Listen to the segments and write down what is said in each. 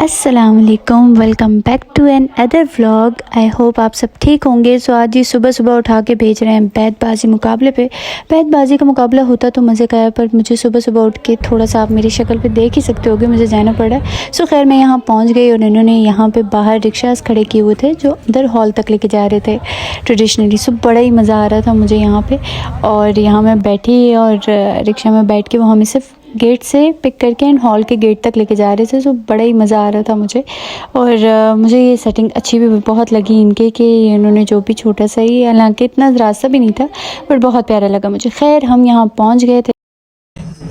अस्सलामुअलैकुम, welcome back to another vlog. I hope आप सब ठीक होंगे। सो आज ही सुबह सुबह उठा के भेज रहे हैं बैतबाजी मुकाबले पे। बैतबाजी का मुकाबला होता तो मज़े का है, पर मुझे सुबह सुबह उठ के थोड़ा सा आप मेरी शक्ल पे देख ही सकते होगे, मुझे जाना पड़ा। सो खैर मैं यहाँ पहुँच गई और इन्होंने यहाँ पे बाहर रिक्शास खड़े किए हुए थे जो अंदर हॉल तक लेके जा रहे थे ट्रेडिशनली। सो बड़ा ही मज़ा आ रहा था मुझे यहाँ पर। और यहाँ मैं बैठी और रिक्शा में बैठ के वो हमें सिर्फ गेट से पिक करके एंड हॉल के गेट तक लेके जा रहे थे। तो बड़ा ही मज़ा आ रहा था मुझे। और मुझे ये सेटिंग अच्छी भी बहुत लगी इनके, कि इन्होंने जो भी छोटा सा ही, हालांकि इतना रास्ता भी नहीं था, बट बहुत प्यारा लगा मुझे। खैर हम यहाँ पहुँच गए थे।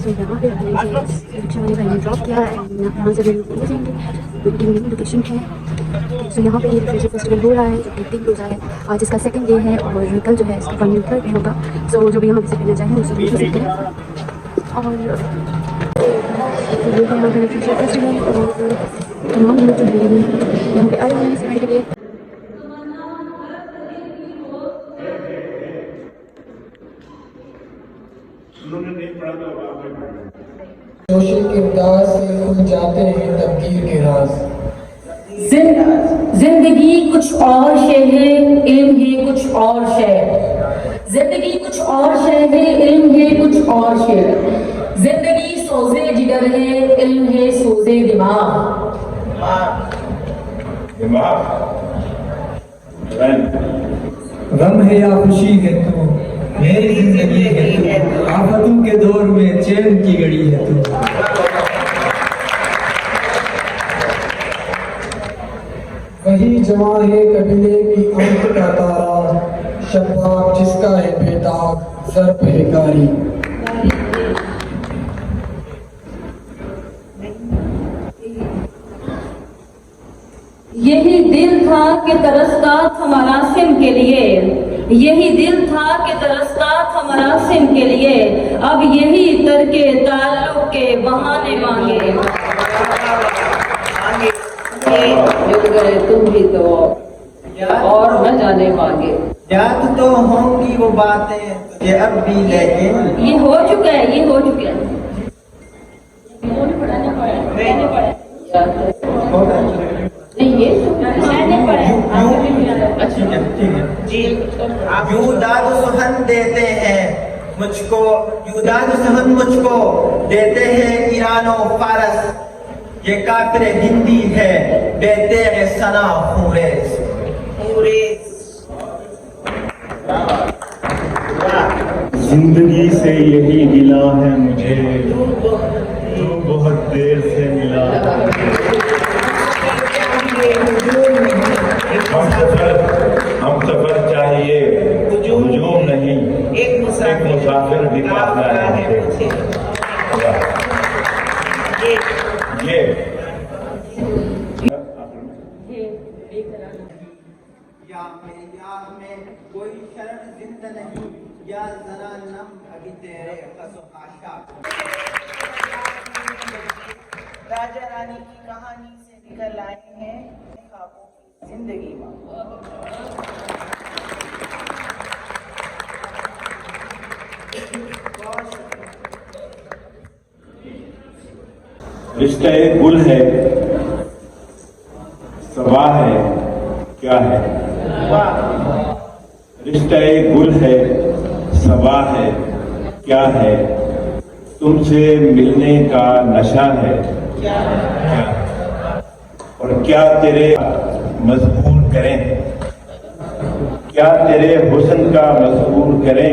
तो यहाँ पे रिक्शा वाले भाई ने ड्रॉप किया है, यहाँ से हम जाएंगे लोकेशन है। तो यहाँ पे ये फ्रेशर फेस्टिवल हो रहा है जो कि 3 रोज़ा है। आज इसका सेकंड डे है और कल जो है इसका फाइनल थर्ड डे होगा। सो जो भी यहाँ विजिट करना चाहें उसे विजिट करें। और ये है यहाँ पे फ्रेशर फेस्टिवल और तमाम लोग जो है यहाँ पे आए हुए हैं इस इवेंट के लिए। जोशी किरदार से खुल जाते हैं तकदीर के राज। जिंदगी कुछ और शय है, इल्म है कुछ और शय। जिंदगी कुछ और शय है, इल्म है कुछ और शय। जिंदगी सोजे जिगर है, इल्म है सोजे दिमाग। गम है या खुशी है तू, मेरी जिंदगी है तू, आफतों के दौर में चैन की घड़ी है तू। वही जवां है कबीले की आंख का तारा, शब्बाब जिसका है बेताब सर पे कारी। यही दिल था कि तरसता था मरासिम के लिए, यही दिल था कि तरसता था मरासिम के लिए। अब यही तरके ताल्लुक के बहाने मांगे। जुड़ गए तुम भी तो और न जाने मांगे। याद तो होंगी वो बातें तुझे अब भी, लेकिन ये हो चुका है, ये हो चुका है। नहीं ये यूं दाद सुहन देते हैं मुझको, यूं दाद सुहन मुझको देते हैं ईरानो फारस। ये काफिर हिंदी है देते हैं सना हुरेस। जिंदगी से यही गिला है मुझे, तू बहुत देर से मिला। हम सफर चाहिए, हुजूम नहीं, एक मुसाफिर भी पाता है मुझे। ये या मेरी याद में कोई शरण जिंदा नहीं, या जरा नम अभी तेरे कसो आशा। राजा रानी की कहानी से निकल आए हैं ख्वाबों की जिंदगी में। रिश्ता एक गुल है, सबा है क्या है। रिश्ता एक गुल है, सबा है क्या है। तुमसे मिलने का नशा है क्या। और क्या तेरे मजबूर करें, क्या तेरे हुस्न का मजबूर करें।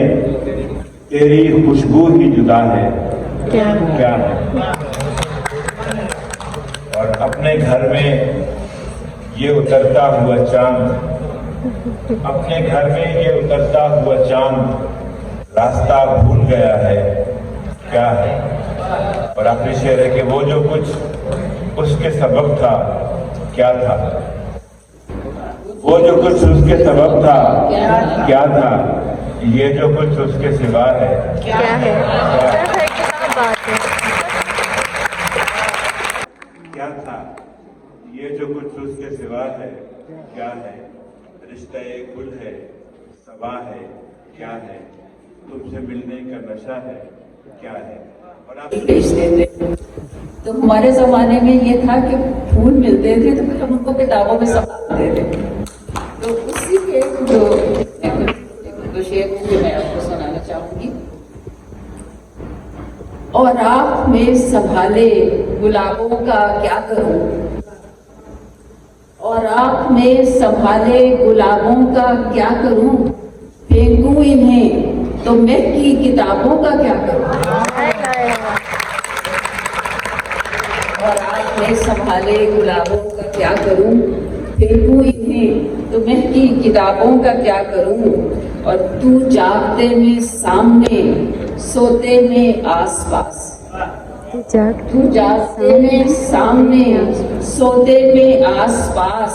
तेरी खुशबू ही जुदा है क्या है। और अपने घर में ये उतरता हुआ चांद, अपने घर में ये उतरता हुआ चांद रास्ता भूल गया है क्या है। और आखिरी शेर है कि वो जो कुछ उसके सबब था क्या था। वो जो कुछ उसके सबब था क्या था, ये जो कुछ उसके सिवा है क्या है। क्या था, ये जो कुछ उसके सिवा है क्या है। रिश्ता एक गुल है, सबा है क्या है। तुमसे मिलने का नशा है क्या है। और आप तो हमारे ज़माने में ये था कि फूल मिलते थे तो फिर हम उनको किताबों में संभालते थे। तो उसी के जो शेर मुझे मैं आपको सुनाना चाहूँगी। और आप में संभाले गुलाबों का क्या करूं, और आप में संभाले गुलाबों का क्या करूं, फेंकूं इन्हें तो महकी किताबों का क्या करूं। और आप में संभाले गुलाबों का क्या करूं, फेंकूं इन्हें तो महकी किताबों का क्या करूं। और तू जागते में सामने, सोते में आसपास, तू जागते में सामने, सोते में आसपास,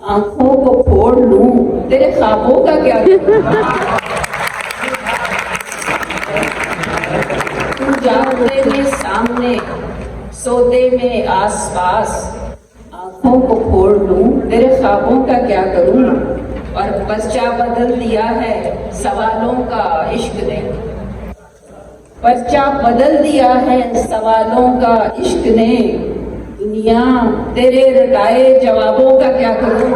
आंखों को फोड़ लूं तेरे ख्वाबों का क्या करूं। तू जागते में सामने, सोते में आसपास, आंखों को फोड़ लूं तेरे ख्वाबों का क्या करूं। और पर्चा बदल दिया है सवालों का इश्क ने, पर्चा बदल दिया है सवालों का इश्क ने। दुनिया तेरे रटाए जवाबों का क्या करूं।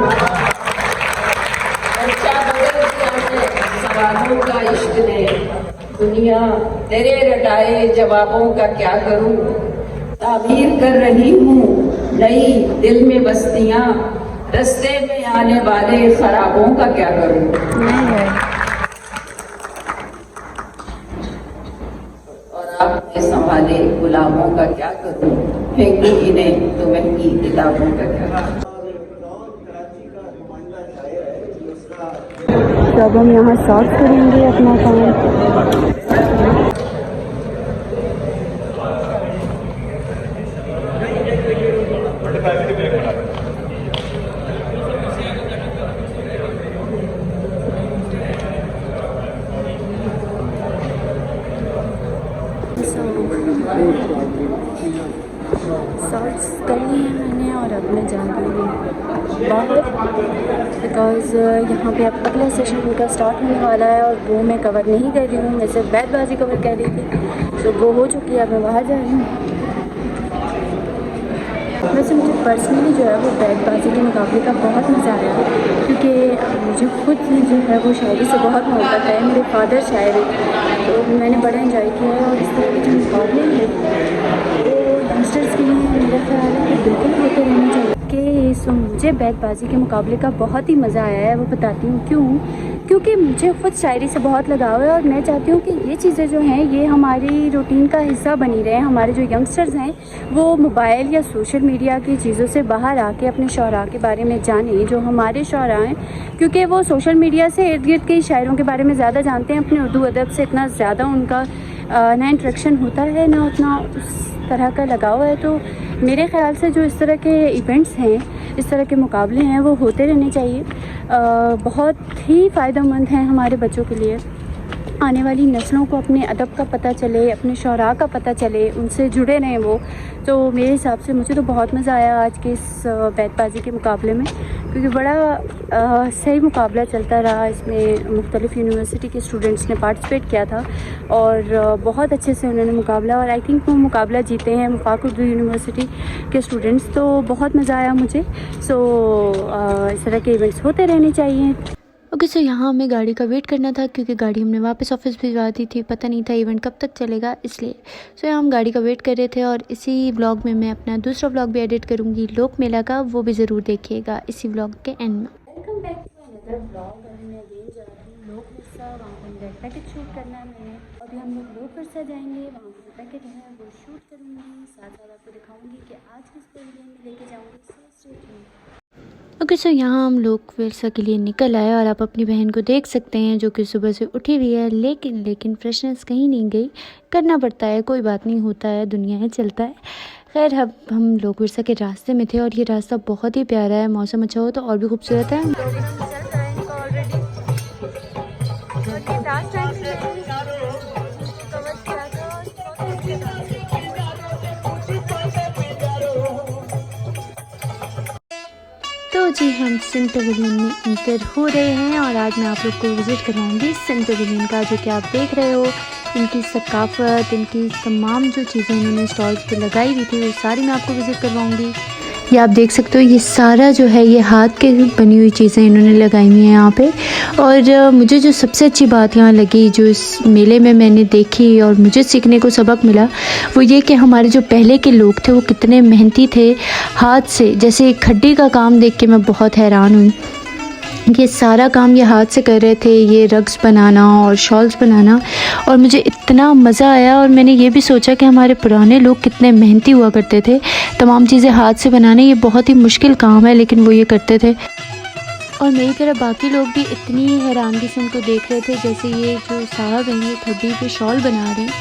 पर्चा बदल दिया है सवालों का इश्क ने, दुनिया तेरे रटाए जवाबों का क्या करूं। ताबीर कर रही हूँ नई दिल में बस्तियां, रस्ते में आने वाले खराबों का क्या करूं। और आपने संभाले गुलाबों का क्या करूं, फेंकूं इन्हें तो महंगी किताबों का क्या करूं। तो अब हम यहाँ सॉल्व करेंगे अपना काम। सॉल्व कर लिए हैं मैंने और अब मैं जा रही हूँ बाहर, बिकॉज़ यहाँ पे अब अगला सेशन उनका स्टार्ट होने वाला है और वो मैं कवर नहीं कर रही हूँ। मैं सिर्फ बैतबाजी कवर कर रही थी, तो वो हो चुकी है, अब मैं बाहर जा रही हूँ। वैसे मुझे पर्सनली जो है वो बैतबाजी के मुकाबले का बहुत मज़ा आया, क्योंकि मुझे खुद ही जो है वो शायरी से बहुत मोहब्बत है। मेरे फादर शायर हैं, तो मैंने बड़ा एंजॉय किया है। और इस तरह के जो मुकाबले हैं वो यंगस्टर्स के लिए मेरा ख्याल है कि बिल्कुल होते रहने चाहिए। कि सो मुझे बैतबाजी के मुकाबले का बहुत ही मज़ा आया है। वो बताती हूँ क्यों, क्योंकि मुझे ख़ुद शायरी से बहुत लगाव है और मैं चाहती हूँ कि ये चीज़ें जो हैं ये हमारी रूटीन का हिस्सा बनी रहे। हमारे जो यंगस्टर्स हैं वो मोबाइल या सोशल मीडिया की चीज़ों से बाहर आके अपने शौरा के बारे में जानें, जो हमारे शौरा हैं, क्योंकि वो सोशल मीडिया से इर्द गिर्द के शायरों के बारे में ज़्यादा जानते हैं। अपने उर्दू अदब से इतना ज़्यादा उनका ना इंट्रैक्शन होता है, ना उतना उस तरह का लगाव है। तो मेरे ख़्याल से जो इस तरह के इवेंट्स हैं, इस तरह के मुकाबले हैं, वो होते रहने चाहिए। बहुत ही फ़ायदेमंद हैं हमारे बच्चों के लिए। आने वाली नस्लों को अपने अदब का पता चले, अपने शौरा का पता चले, उनसे जुड़े रहें वो। तो मेरे हिसाब से मुझे तो बहुत मज़ा आया आज के इस बैतबाजी के मुकाबले में, क्योंकि बड़ा सही मुकाबला चलता रहा। इसमें मुख्तलिफ़ यूनिवर्सिटी के स्टूडेंट्स ने पार्टिसिपेट किया था और बहुत अच्छे से उन्होंने मुकाबला, और आई थिंक वो मुकाबला जीते हैं मुफाक उर्दू यूनिवर्सिटी के स्टूडेंट्स। तो बहुत मज़ा आया मुझे। सो इस तरह के इवेंट्स होते रहने चाहिए। ओके, सो यहाँ हमें गाड़ी का वेट करना था, क्योंकि गाड़ी हमने वापस ऑफिस भिजवा दी थी। पता नहीं था इवेंट कब तक चलेगा, इसलिए सो यहाँ हम गाड़ी का वेट कर रहे थे। और इसी व्लॉग में मैं अपना दूसरा व्लॉग भी एडिट करूँगी लोक मेला का, वो भी ज़रूर देखिएगा इसी व्लॉग के एंड में। Welcome back to another vlog. अभी मैं अगेन जा रही हूँ लोक वर्सा, वहाँ पर रेड पैकेट शूट करना है मैंने। अभी हम लोग लोक वर्सा जाएंगे, वहाँ पर पैकेट है वो शूट करूँगी, साथ साथ आपको दिखाऊँगी कि आज किस पवेलियन में लेके जाऊँगी। ओके, सो यहाँ हम लोग वर्सा के लिए निकल आए और आप अपनी बहन को देख सकते हैं जो कि सुबह से उठी हुई है, लेकिन फ्रेशनेस कहीं नहीं गई। करना पड़ता है, कोई बात नहीं, होता है, दुनिया है, चलता है। खैर, अब हम लोग वर्सा के रास्ते में थे और ये रास्ता बहुत ही प्यारा है। मौसम अच्छा हो तो और भी खूबसूरत है। तो जी हम सिंध पवेलियन में इंटर हो रहे हैं और आज मैं आप लोग को विज़िट करवाऊंगी सिंध पवेलियन का, जो कि आप देख रहे हो इनकी सकाफ़त, इनकी तमाम जो चीज़ें इन्होंने स्टॉल्स पे लगाई हुई थी वो सारी मैं आपको विज़िट करवाऊँगी। ये आप देख सकते हो, ये सारा जो है ये हाथ के बनी हुई चीज़ें इन्होंने लगाई हुई हैं यहाँ पे। और मुझे जो सबसे अच्छी बात यहाँ लगी, जो इस मेले में मैंने देखी और मुझे सीखने को सबक मिला, वो ये कि हमारे जो पहले के लोग थे वो कितने मेहनती थे हाथ से। जैसे खड्डी का काम देख के मैं बहुत हैरान हुई, ये सारा काम ये हाथ से कर रहे थे, ये रग्स बनाना और शॉल्स बनाना, और मुझे इतना मज़ा आया। और मैंने ये भी सोचा कि हमारे पुराने लोग कितने मेहनती हुआ करते थे। तमाम चीज़ें हाथ से बनाना ये बहुत ही मुश्किल काम है, लेकिन वो ये करते थे। और मेरी तरह बाकी लोग भी इतनी हैरानगी से उनको देख रहे थे, जैसे ये जो साहब हैं ये खड्डी पे शॉल बना रहे हैं।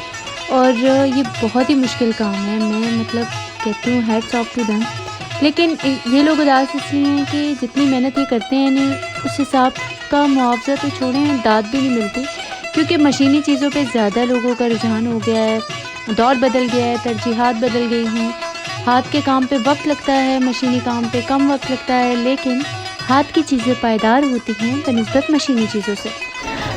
और ये बहुत ही मुश्किल काम है, मैं मतलब कहती हूँ हैट्स ऑफ टू देम। लेकिन ये लोग उदास इसलिए हैं कि जितनी मेहनत ये करते हैं इन्हें उस हिसाब का मुआवजा तो छोड़ें, दाद भी नहीं मिलती, क्योंकि मशीनी चीज़ों पे ज़्यादा लोगों का रुझान हो गया है, दौर बदल गया है, तरजीहात बदल गई हैं। हाथ के काम पे वक्त लगता है, मशीनी काम पे कम वक्त लगता है, लेकिन हाथ की चीज़ें पायदार होती हैं बनिस्बत मशीनी चीज़ों से।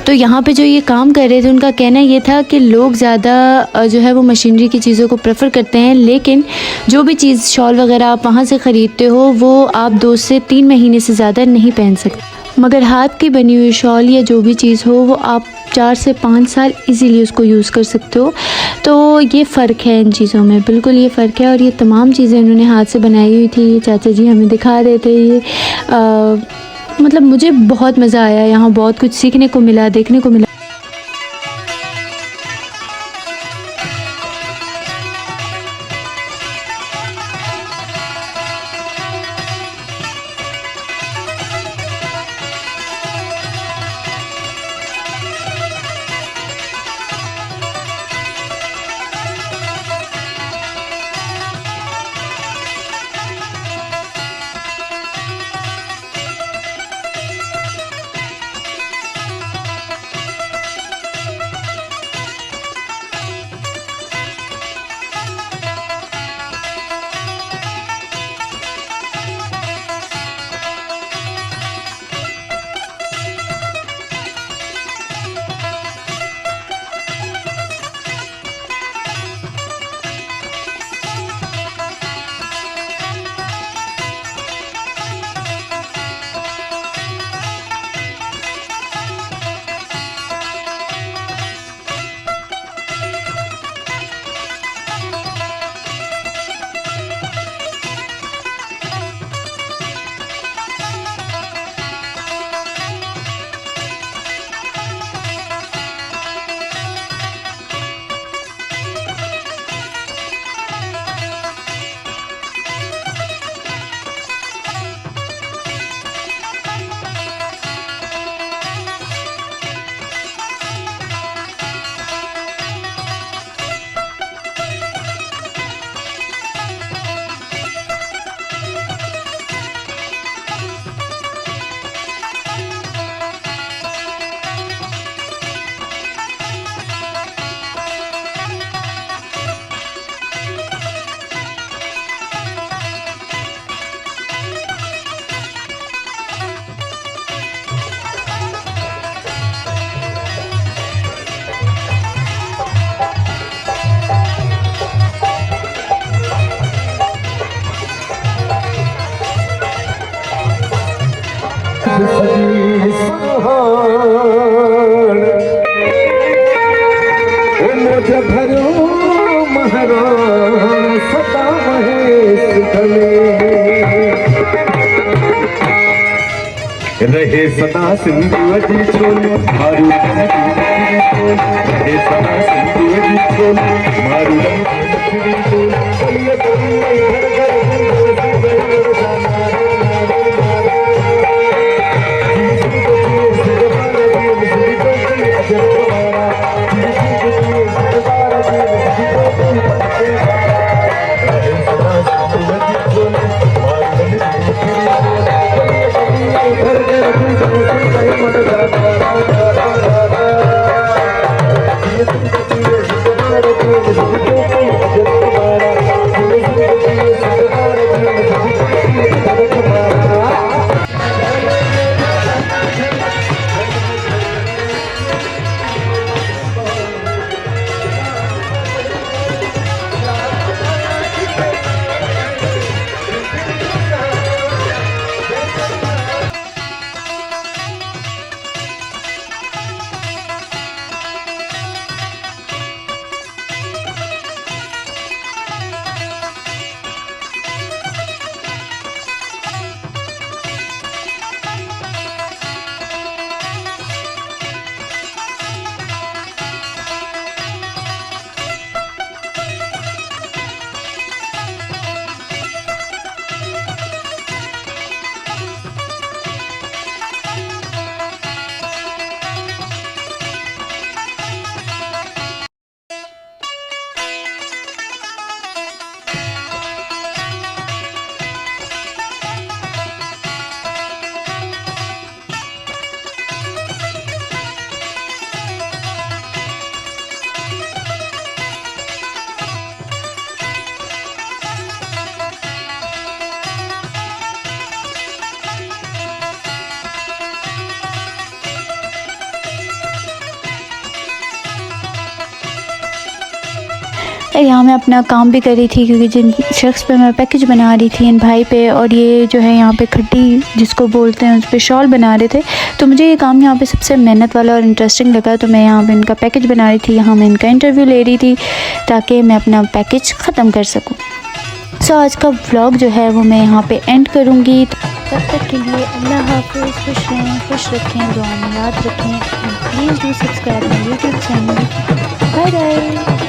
तो यहाँ पे जो ये काम कर रहे थे उनका कहना ये था कि लोग ज़्यादा जो है वो मशीनरी की चीज़ों को प्रेफर करते हैं, लेकिन जो भी चीज़ शॉल वगैरह आप वहाँ से ख़रीदते हो वो आप 2 से 3 महीने से ज़्यादा नहीं पहन सकते, मगर हाथ की बनी हुई शॉल या जो भी चीज़ हो वो आप 4 से 5 साल इजीली उसको यूज़ कर सकते हो। तो ये फ़र्क है इन चीज़ों में, बिल्कुल ये फ़र्क है। और ये तमाम चीज़ें उन्होंने हाथ से बनाई हुई थी, ये चाचा जी हमें दिखा रहे थे। ये मतलब मुझे बहुत मज़ा आया, यहाँ बहुत कुछ सीखने को मिला, देखने को मिला। रहे सदा सिंधु अजी छोलो मारू रहे सदा सिंधु अजी छोलो मारू Thank you. यहाँ मैं अपना काम भी कर रही थी, क्योंकि जिन शख्स पे मैं पैकेज बना रही थी इन भाई पे, और ये जो है यहाँ पे खड्डी जिसको बोलते हैं उस पर शॉल बना रहे थे, तो मुझे ये काम यहाँ पे सबसे मेहनत वाला और इंटरेस्टिंग लगा। तो मैं यहाँ पे इनका पैकेज बना रही थी, यहाँ मैं इनका इंटरव्यू ले रही थी ताकि मैं अपना पैकेज ख़त्म कर सकूँ। सो आज का व्लॉग जो है वो मैं यहाँ पे एंड करूँगी। तब तक के लिए अल्लाह हाफ़िज़, खुश रहें, खुश रखें, दुआ में याद रखें, please do subscribe my YouTube channel. Bye bye.